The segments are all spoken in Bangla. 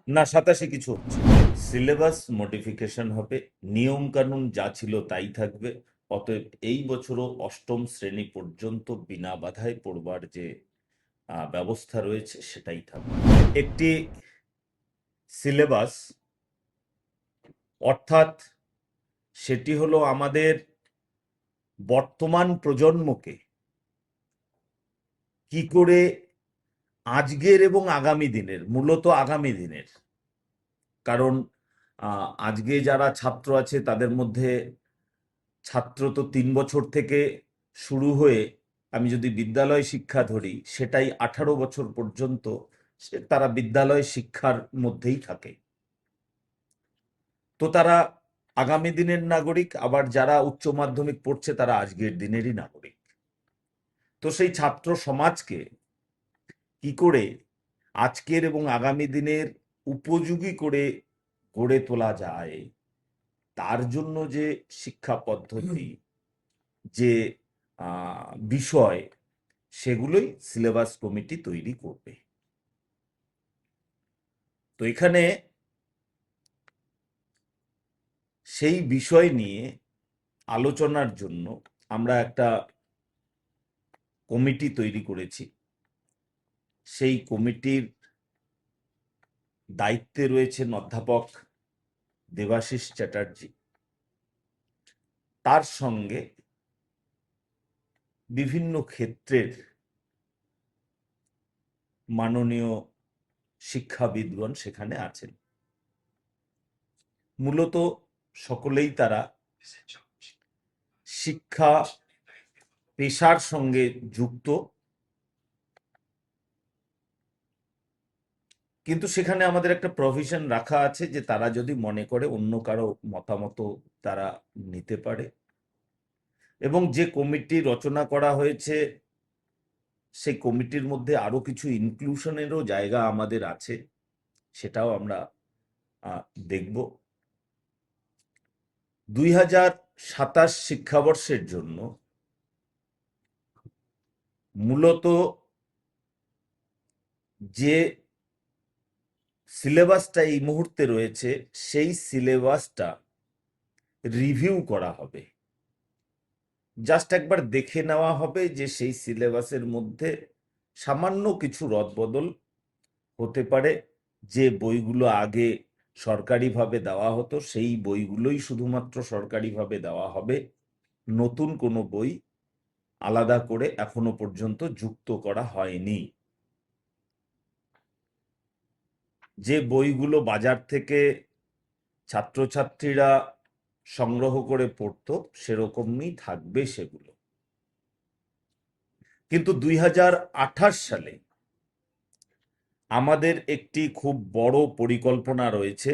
না, 87 কিছু হচ্ছে না। সিলেবাস মডিফিকেশন হবে, নিয়ম কানুন যা ছিল তাই থাকবে। অতএব এই বছরও অষ্টম শ্রেণী পর্যন্ত বিনা বাধায় পড়বার যে ব্যবস্থা রয়েছে সেটাই থাকবে। একটি সিলেবাস, অর্থাৎ সেটি হলো আমাদের বর্তমান প্রজন্মকে কি করে আজকের এবং আগামী দিনের, মূলত আগামী দিনের, কারণ আজকে যারা ছাত্র আছে তাদের মধ্যে ছাত্র তো 3 বছর থেকে শুরু হয়ে, আমি যদি বিদ্যালয় শিক্ষা ধরি সেটাই 18 বছর পর্যন্ত তারা বিদ্যালয় শিক্ষার মধ্যেই থাকে। তো তারা আগামী দিনের নাগরিক, আবার যারা উচ্চ মাধ্যমিক পড়ছে তারা আজকের দিনেরই নাগরিক। তো সেই ছাত্র সমাজকে কি করে আজকের এবং আগামী দিনের উপযোগী করে গড়ে তোলা যায়, তার জন্য যে শিক্ষা পদ্ধতি, যে বিষয়, সেগুলোই সিলেবাস কমিটি তৈরি করবে। তো এখানে সেই বিষয় নিয়ে আলোচনার জন্য আমরা একটা কমিটি তৈরি করেছি। সেই কমিটির দায়িত্বে রয়েছেন অধ্যাপক দেবাশিস চ্যাটার্জি। তার সঙ্গে বিভিন্ন ক্ষেত্রের মাননীয় শিক্ষাবিদগণ সেখানে আছেন। মূলত সকলেই তারা শিক্ষা পেশার সঙ্গে যুক্ত, কিন্তু সেখানে আমাদের একটা প্রভিশন রাখা আছে যে তারা যদি মনে করে অন্য কারো মতামত তারা নিতে পারে। এবং যে কমিটি রচনা করা হয়েছে সেই কমিটির মধ্যে আরো কিছু ইনক্লুশনেরও জায়গা আমাদের আছে, সেটাও আমরা দেখব। 2027 শিক্ষাবর্ষের জন্য মূলত যে সিলেবাসটা এই মুহূর্তে রয়েছে সেই সিলেবাসটা রিভিউ করা হবে। জাস্ট একবার দেখে নেওয়া হবে যে সেই সিলেবাসের মধ্যে সামান্য কিছু রদবদল হতে পারে। যে বইগুলো আগে সরকারিভাবে দেওয়া হতো সেই বইগুলোই শুধুমাত্র সরকারিভাবে দেওয়া হবে, নতুন কোনো বই আলাদা করে এখনো পর্যন্ত যুক্ত করা হয়নি। যে বইগুলো বাজার থেকে ছাত্রছাত্রীরা সংগ্রহ করে পড়তো সেরকমই থাকবে সেগুলো। কিন্তু 2028 সালে আমাদের একটি খুব বড় পরিকল্পনা রয়েছে।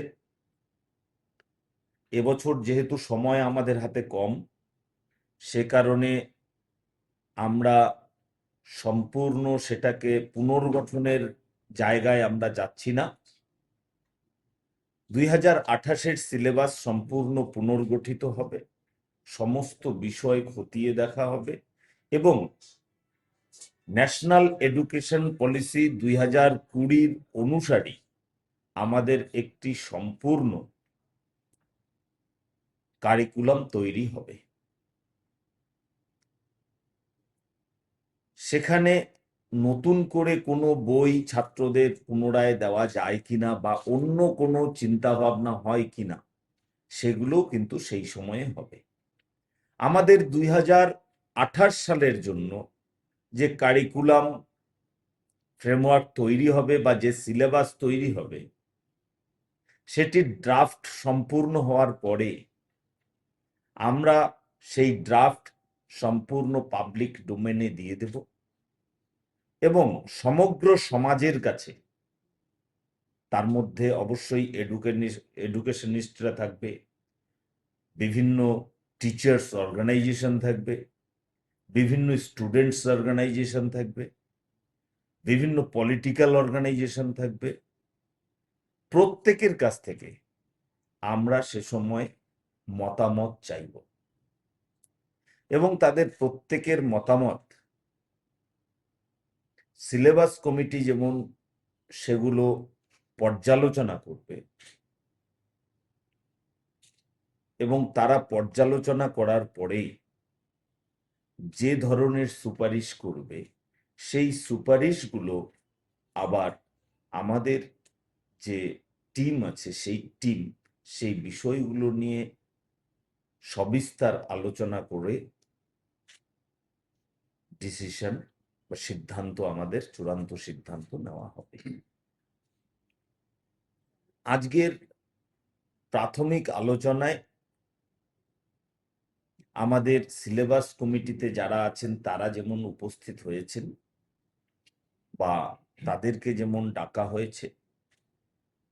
এবছর যেহেতু সময় আমাদের হাতে কম, সে কারণে আমরা সম্পূর্ণ সেটাকে পুনর্গঠনের জায়গায় আমরা যাচ্ছি না। 2028-এর সিলেবাস সম্পূর্ণ পুনর্গঠিত হবে, সমস্ত বিষয় খতিয়ে দেখা হবে এবং ন্যাশনাল এডুকেশন পলিসি 2020 অনুসারী আমাদের একটি সম্পূর্ণ কারিকুলাম তৈরি হবে। সেখানে নতুন করে কোনো বই ছাত্রদের পুনরায় দেওয়া যায় কিনা বা অন্য কোনো চিন্তা ভাবনা হয় কিনা সেগুলো কিন্তু সেই সময়ে হবে। আমাদের 2028 সালের জন্য যে কারিকুলাম ফ্রেমওয়ার্ক তৈরি হবে বা যে সিলেবাস তৈরি হবে সেটির ড্রাফট সম্পূর্ণ হওয়ার পরে আমরা সেই ড্রাফট সম্পূর্ণ পাবলিক ডোমেনে দিয়ে দেব এবং সমগ্র সমাজের কাছে, তার মধ্যে অবশ্যই এডুকেশনিস্টরা থাকবে, বিভিন্ন টিচার্স অর্গানাইজেশন থাকবে, বিভিন্ন স্টুডেন্টস অর্গানাইজেশন থাকবে, বিভিন্ন পলিটিক্যাল অর্গানাইজেশন থাকবে। প্রত্যেকের কাছ থেকে আমরা সে সময় মতামত চাইব এবং তাদের প্রত্যেকের মতামত সিলেবাস কমিটি যেমন সেগুলো পর্যালোচনা করবে এবং তারা পর্যালোচনা করার পরেই যে ধরনের সুপারিশ করবে সেই সুপারিশগুলো আবার আমাদের যে টিম আছে সেই বিষয়গুলো নিয়ে সবিস্তার আলোচনা করে ডিসিশন বা সিদ্ধান্ত, আমাদের চূড়ান্ত সিদ্ধান্ত নেওয়া হবে। আজকের প্রাথমিক আলোচনায় আমাদের সিলেবাস কমিটিতে যারা আছেন তারা যেমন উপস্থিত হয়েছেন বা তাদেরকে যেমন ডাকা হয়েছে,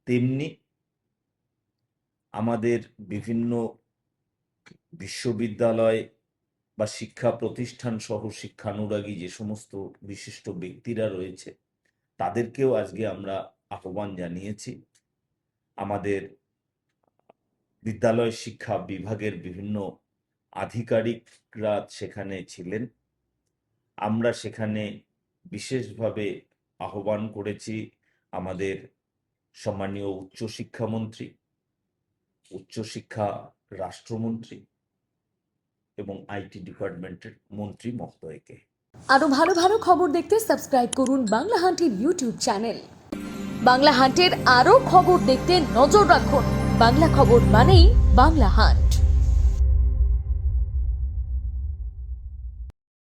তেমনি আমাদের বিভিন্ন বিশ্ববিদ্যালয় বা শিক্ষা প্রতিষ্ঠান সহ শিক্ষানুরাগী যে সমস্ত বিশিষ্ট ব্যক্তিরা রয়েছে তাদেরকেও আজকে আমরা আহ্বান জানিয়েছি। আমাদের বিদ্যালয় শিক্ষা বিভাগের বিভিন্ন আধিকারিকরা সেখানে ছিলেন। আমরা সেখানে বিশেষভাবে আহ্বান করেছি আমাদের সম্মানীয় উচ্চশিক্ষামন্ত্রী, উচ্চশিক্ষা রাষ্ট্রমন্ত্রী এবং আইটি ডিপার্টমেন্টের মন্ত্রী মহোদয়কে। আরো ভালো ভালো খবর দেখতে সাবস্ক্রাইব করুন বাংলা হান্টের ইউটিউব চ্যানেল। বাংলা হান্টের আরো খবর দেখতে নজর রাখুন। বাংলা খবর মানেই বাংলা হান্ট।